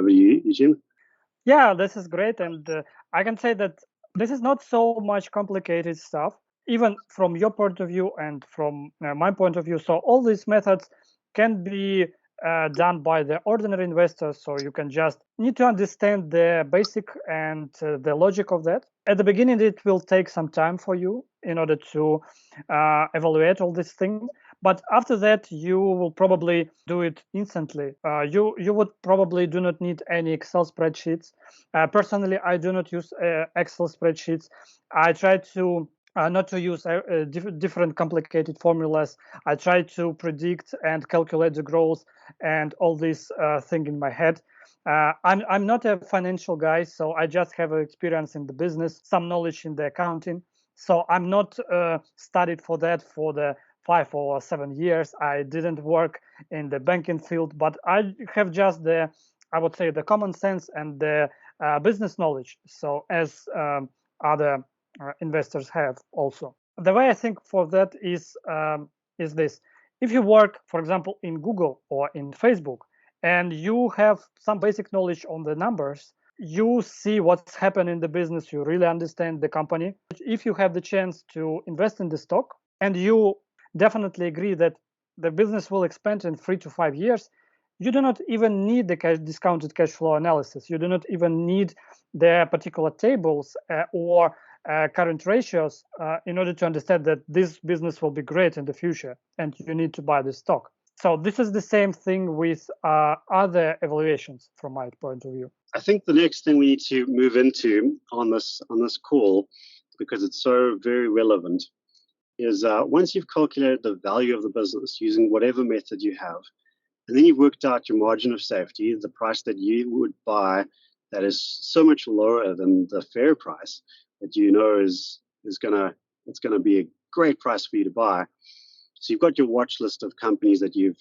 Over to you, Eugene. Yeah, this is great. And I can say that this is not so much complicated stuff, even from your point of view and from my point of view. So all these methods can be done by the ordinary investor. So you can just need to understand the basic and the logic of that. At the beginning, it will take some time for you in order to evaluate all these things. But after that, you will probably do it instantly. You would probably do not need any Excel spreadsheets. Personally, I do not use Excel spreadsheets. I try to not to use different complicated formulas. I try to predict and calculate the growth and all this thing in my head. I'm not a financial guy, so I just have experience in the business, some knowledge in the accounting. So I'm not studied for that for the 5 or 7 years. I didn't work in the banking field, but I have just I would say, the common sense and the business knowledge. So as other investors have also. The way I think for that is this: if you work, for example, in Google or in Facebook, and you have some basic knowledge on the numbers, you see what's happened in the business, you really understand the company. If you have the chance to invest in the stock and you definitely agree that the business will expand in 3 to 5 years, you do not even need the discounted cash flow analysis. You do not even need the particular tables or current ratios in order to understand that this business will be great in the future and you need to buy the stock. So this is the same thing with other evaluations from my point of view. I think the next thing we need to move into on this call, because it's so very relevant, is once you've calculated the value of the business using whatever method you have, and then you've worked out your margin of safety, the price that you would buy that is so much lower than the fair price that you know is gonna be a great price for you to buy. So you've got your watch list of companies that you've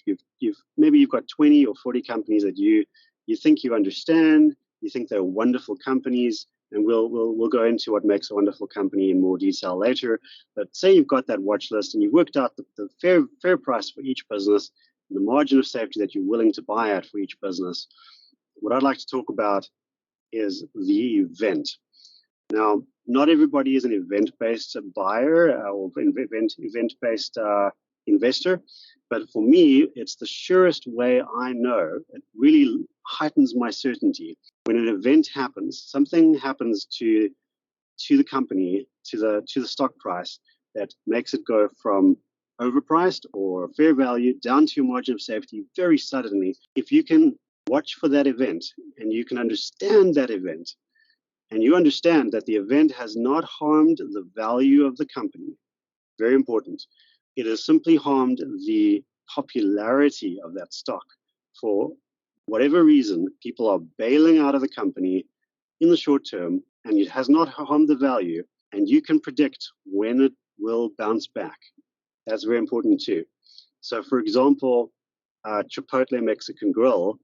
maybe you've got 20 or 40 companies that you think you understand, you think they're wonderful companies, and we'll go into what makes a wonderful company in more detail later. But say you've got that watch list and you've worked out the fair price for each business, and the margin of safety that you're willing to buy at for each business. What I'd like to talk about is the event. Now, not everybody is an event-based buyer or event-based investor, but for me, it's the surest way I know. It really heightens my certainty. When an event happens, something happens to the company, to the stock price, that makes it go from overpriced or fair value down to your margin of safety very suddenly. If you can watch for that event and you can understand that event, and you understand that the event has not harmed the value of the company, very important, it has simply harmed the popularity of that stock. For whatever reason, people are bailing out of the company in the short term, and it has not harmed the value, and you can predict when it will bounce back. That's very important too. So, for example, Chipotle Mexican Grill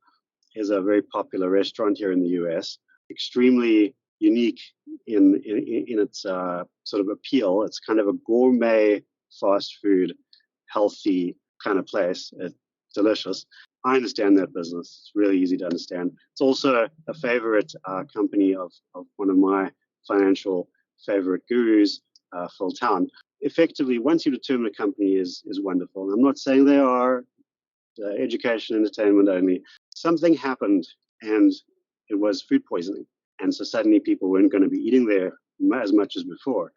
is a very popular restaurant here in the US, extremely unique in its sort of appeal. It's kind of a gourmet fast food, healthy kind of place. It's delicious. I understand that business. It's really easy to understand. It's also a favorite company of one of my financial favorite gurus, Phil Town. Effectively, once you determine a company is wonderful, and I'm not saying they are education, entertainment only, something happened and it was food poisoning. And so suddenly people weren't going to be eating there as much as before.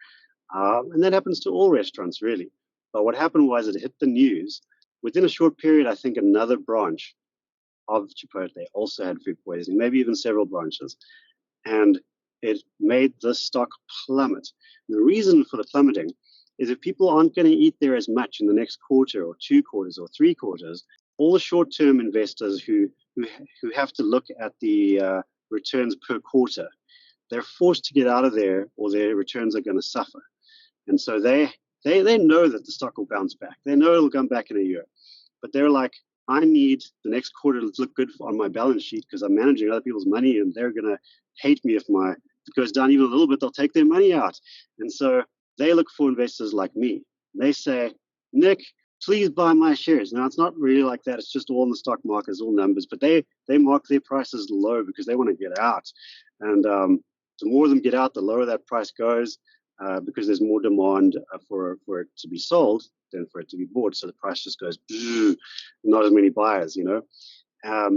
And that happens to all restaurants, really. But what happened was it hit the news. Within a short period, I think another branch of Chipotle also had food poisoning, maybe even several branches. And it made the stock plummet. And the reason for the plummeting is if people aren't going to eat there as much in the next quarter or 2 quarters or 3 quarters, all the short-term investors who have to look at the returns per quarter, they're forced to get out of there or their returns are going to suffer. And so they know that the stock will bounce back. They know it'll come back in a year. But they're like, I need the next quarter to look good on my balance sheet because I'm managing other people's money and they're going to hate me if it goes down even a little bit, they'll take their money out. And so they look for investors like me. They say, Nick, please buy my shares. Now, it's not really like that. It's just all in the stock market, it's all numbers, but they mark their prices low because they want to get out. And the more of them get out, the lower that price goes, because there's more demand for it to be sold than for it to be bought. So the price just goes, not as many buyers, you know.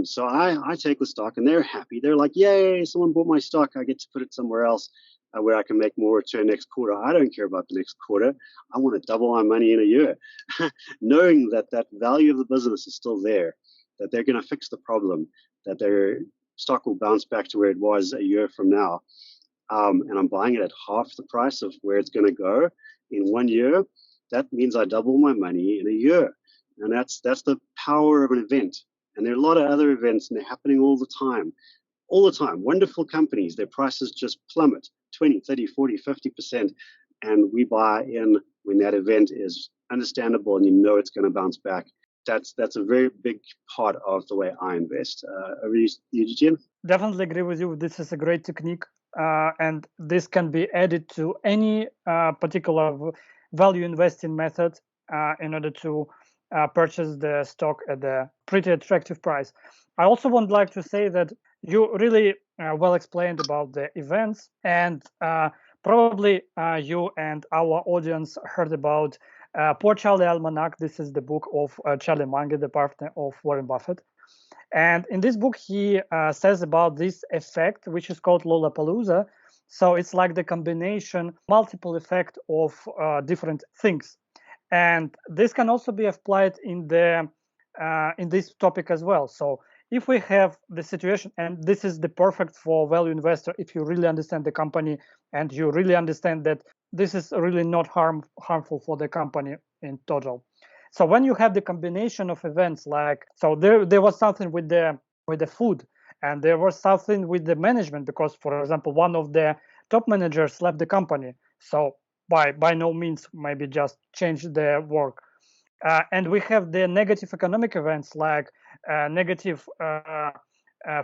So I take the stock and they're happy. They're like, yay, someone bought my stock. I get to put it somewhere else where I can make more return next quarter. I don't care about the next quarter. I want to double my money in a year, knowing that that value of the business is still there, that they're going to fix the problem, that their stock will bounce back to where it was a year from now. And I'm buying it at half the price of where it's going to go in 1 year. That means I double my money in a year. And that's the power of an event. And there are a lot of other events, and they're happening all the time. All the time. Wonderful companies, their prices just plummet 20, 30, 40, 50%. And we buy in when that event is understandable and you know it's going to bounce back. That's a very big part of the way I invest. Over to you, Eugene? Definitely agree with you. This is a great technique, and this can be added to any particular value investing method in order to purchase the stock at a pretty attractive price. I also would like to say that you really well explained about the events, and probably you and our audience heard about Poor Charlie Almanac. This is the book of Charlie Munger, the partner of Warren Buffett. And in this book, he says about this effect, which is called Lollapalooza. So it's like the combination, multiple effect of different things. And this can also be applied in this topic as well. So if we have the situation, and this is the perfect for value investor, if you really understand the company and you really understand that this is really not harmful for the company in total. So when you have the combination of events, like, so there was something with the food, and there was something with the management, because, for example, one of the top managers left the company. So by no means maybe just change their work. And we have the negative economic events, like negative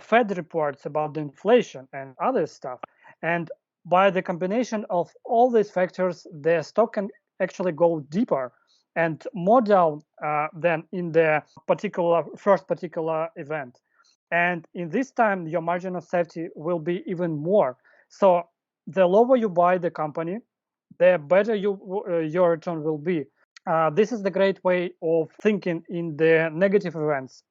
Fed reports about the inflation and other stuff. And by the combination of all these factors, the stock can actually go deeper and more down than in the first particular event. And in this time, your margin of safety will be even more. So the lower you buy the company, the better your return will be. This is the great way of thinking in the negative events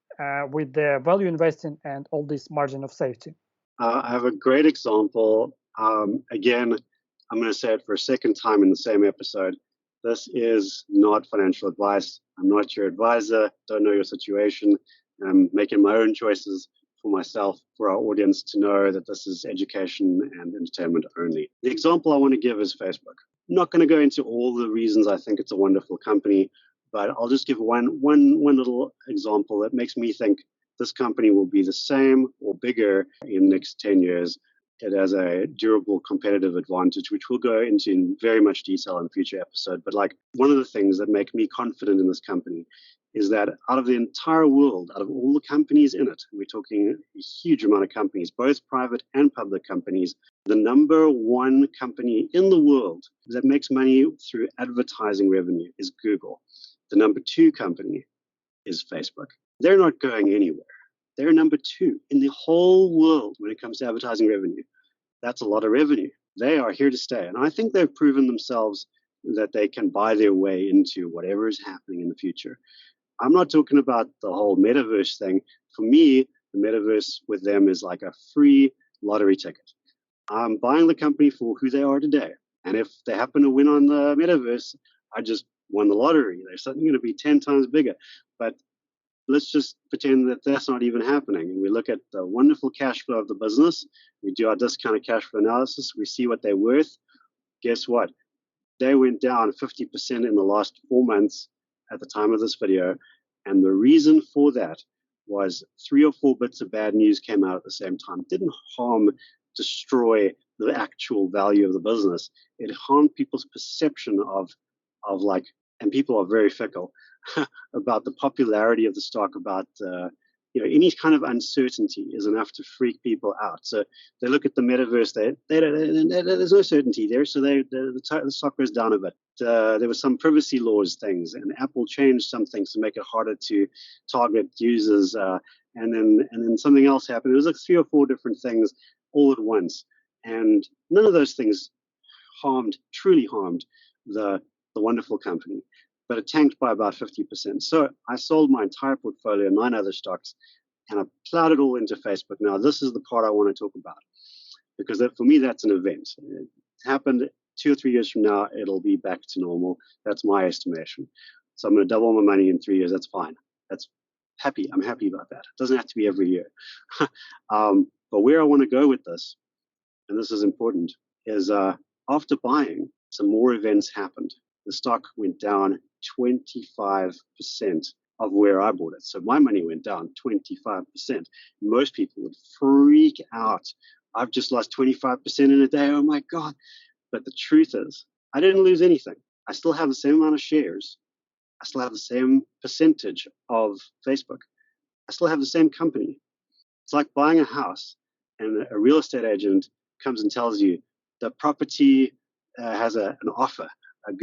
with the value investing and all this margin of safety. I have a great example. Again, I'm going to say it for a second time in the same episode. This is not financial advice. I'm not your advisor. Don't know your situation. I'm making my own choices for myself, for our audience to know that this is education and entertainment only. The example I want to give is Facebook. I'm not going to go into all the reasons I think it's a wonderful company, but I'll just give one little example that makes me think this company will be the same or bigger in the next 10 years. It has a durable competitive advantage, which we'll go into in very much detail in a future episode. But like, one of the things that make me confident in this company is that out of the entire world, out of all the companies in it, we're talking a huge amount of companies, both private and public companies, the number one company in the world that makes money through advertising revenue is Google. The number two company is Facebook. They're not going anywhere. They're number two in the whole world when it comes to advertising revenue. That's a lot of revenue. They are here to stay. And I think they've proven themselves that they can buy their way into whatever is happening in the future. I'm not talking about the whole metaverse thing. For me, the metaverse with them is like a free lottery ticket. I'm buying the company for who they are today. And if they happen to win on the metaverse, I just won the lottery. They're suddenly going to be 10 times bigger. But let's just pretend that that's not even happening. And we look at the wonderful cash flow of the business. We do our discounted cash flow analysis. We see what they're worth. Guess what? They went down 50% in the last 4 months at the time of this video. And the reason for that was 3 or 4 bits of bad news came out at the same time. It didn't destroy the actual value of the business. It harmed people's perception of like, and people are very fickle, about the popularity of the stock, about any kind of uncertainty is enough to freak people out. So they look at the metaverse, there's no certainty there, so the stock goes down a bit. There were some privacy laws things, and Apple changed some things to make it harder to target users, and then something else happened. It was like 3 or 4 different things all at once, and none of those things truly harmed the wonderful company, but it tanked by about 50%. So I sold my entire portfolio, 9 other stocks, and I plowed it all into Facebook. Now, this is the part I want to talk about, because for me, that's an event. It happened 2 or 3 years from now, it'll be back to normal. That's my estimation. So I'm going to double my money in 3 years. That's fine. I'm happy about that. It doesn't have to be every year. But where I want to go with this, and this is important, is after buying, some more events happened. The stock went down 25% of where I bought it. So my money went down 25%. Most people would freak out. I've just lost 25% in a day. Oh my God. But the truth is, I didn't lose anything. I still have the same amount of shares. I still have the same percentage of Facebook. I still have the same company. It's like buying a house and a real estate agent comes and tells you the property has an offer.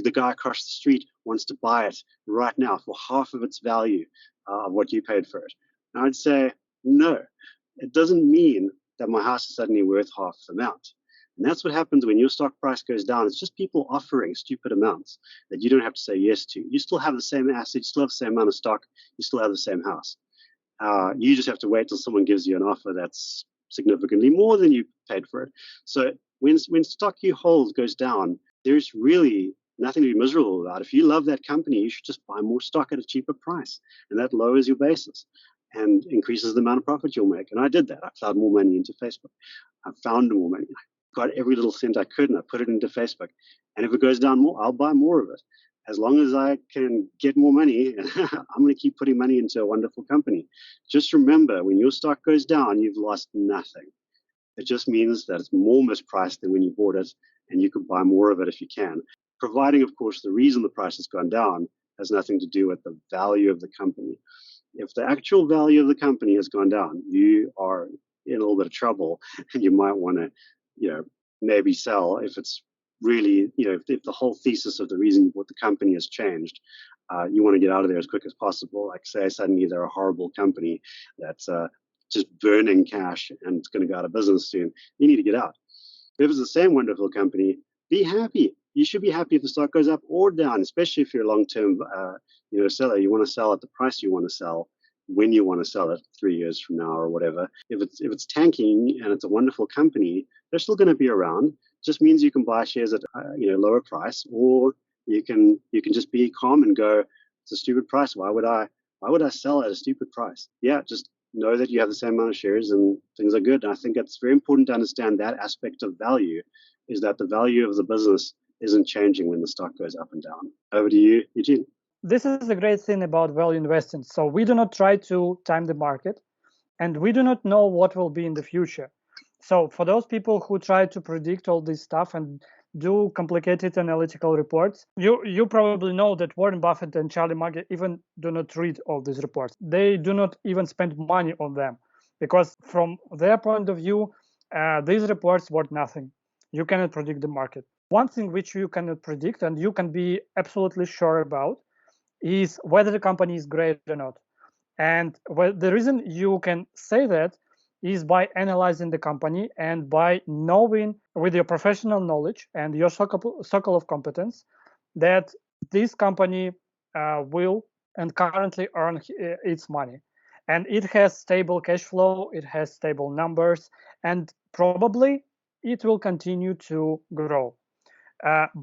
The guy across the street wants to buy it right now for half of its value of what you paid for it. And I'd say, no, it doesn't mean that my house is suddenly worth half the amount. And that's what happens when your stock price goes down. It's just people offering stupid amounts that you don't have to say yes to. You still have the same asset, you still have the same amount of stock, you still have the same house. You just have to wait till someone gives you an offer that's significantly more than you paid for it. So when stock you hold goes down, there's really nothing to be miserable about. If you love that company, you should just buy more stock at a cheaper price, and that lowers your basis and increases the amount of profit you'll make. And I did that. I plowed more money into Facebook. I found more money. I got every little cent I could, and I put it into Facebook. And if it goes down more, I'll buy more of it. As long as I can get more money, I'm going to keep putting money into a wonderful company. Just remember, when your stock goes down, you've lost nothing. It just means that it's more mispriced than when you bought it, and you can buy more of it if you can. Providing, of course, the reason the price has gone down has nothing to do with the value of the company. If the actual value of the company has gone down, you are in a little bit of trouble, and you might want to, maybe sell if it's really, if the whole thesis of the reason you bought the company has changed. You want to get out of there as quick as possible. Like say suddenly they're a horrible company that's just burning cash and it's going to go out of business soon. You need to get out. If it's the same wonderful company, be happy. You should be happy if the stock goes up or down, especially if you're a long-term seller. You want to sell at the price you want to sell when you want to sell it 3 years from now or whatever. If it's tanking and it's a wonderful company, they're still going to be around. Just means you can buy shares at lower price, or you can just be calm and go, it's a stupid price. Why would I sell at a stupid price? Yeah, just know that you have the same amount of shares and things are good. And I think it's very important to understand that aspect of value, is that the value of the business isn't changing when the stock goes up and down. Over to you, Eugene. This is the great thing about value investing. So we do not try to time the market, and we do not know what will be in the future. So for those people who try to predict all this stuff and do complicated analytical reports, you probably know that Warren Buffett and Charlie Munger even do not read all these reports. They do not even spend money on them, because from their point of view, these reports worth nothing. You cannot predict the market. One thing which you cannot predict and you can be absolutely sure about is whether the company is great or not. And the reason you can say that is by analyzing the company and by knowing with your professional knowledge and your circle of competence that this company will and currently earn its money. And it has stable cash flow, it has stable numbers, and probably it will continue to grow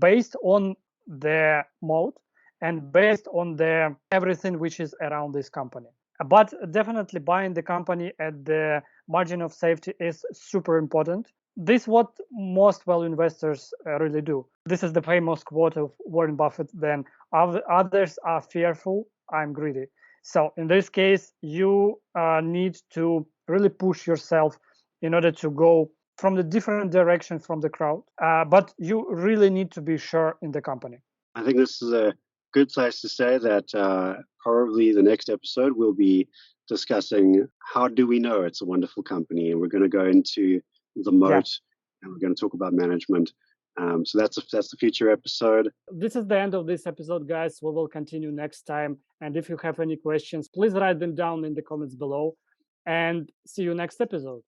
based on the mode and based on the everything which is around this company. But definitely buying the company at the margin of safety is super important. This is what most value investors really do. This is the famous quote of Warren Buffett: then others are fearful, I'm greedy. So in this case, you need to really push yourself in order to go from the different direction from the crowd. But you really need to be sure in the company. I think this is a good place to say that probably the next episode we'll be discussing how do we know it's a wonderful company, and we're going to go into the Yeah. moat, and we're going to talk about management. So that's the future episode. This is the end of this episode, guys. We will continue next time. And if you have any questions, please write them down in the comments below. And see you next episode.